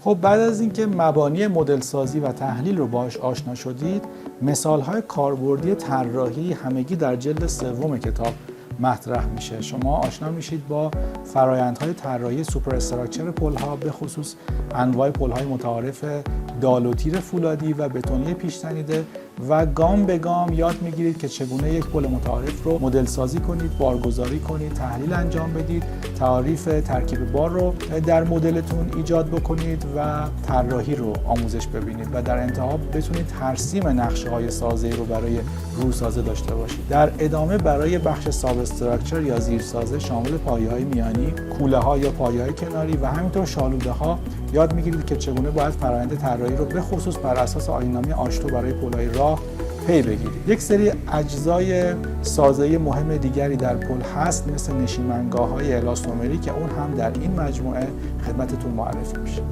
خب بعد از اینکه مبانی مدل سازی و تحلیل رو باهاش آشنا شدید، مثال‌های کاربردی طراحی همگی در جلد سوم کتاب مطرح میشه. شما آشنا میشید با فرآیندهای طراحی سوپر استراکچر پل‌ها، به خصوص انواع پل‌های متعارف دال و تیر فولادی و بتونی پیش تنیده و گام به گام یاد میگیرید که چگونه یک پل متعارف رو مدل سازی کنید، بارگذاری کنید، تحلیل انجام بدید، تعریف ترکیب بار رو در مدلتون ایجاد بکنید و طراحی رو آموزش ببینید و در انتها بتونید ترسیم نقشه‌های سازی رو برای روسازه داشته باشید. در ادامه برای بخش ساب استراکچر یا زیرسازه شامل پایه‌های میانی، کوله‌ها یا پایه‌های کناری و همینطور شالوده‌ها یاد میگیرید که چگونه باید فرآیند طراحی رو به خصوص بر اساس آیین‌نامه آشتو برای پل‌های راه پی بگیرید. یک سری اجزای سازه‌ای مهم دیگری در پل هست، مثل نشیمنگاه‌های الاستومری که اون هم در این مجموعه خدمتتون معرفی میشه.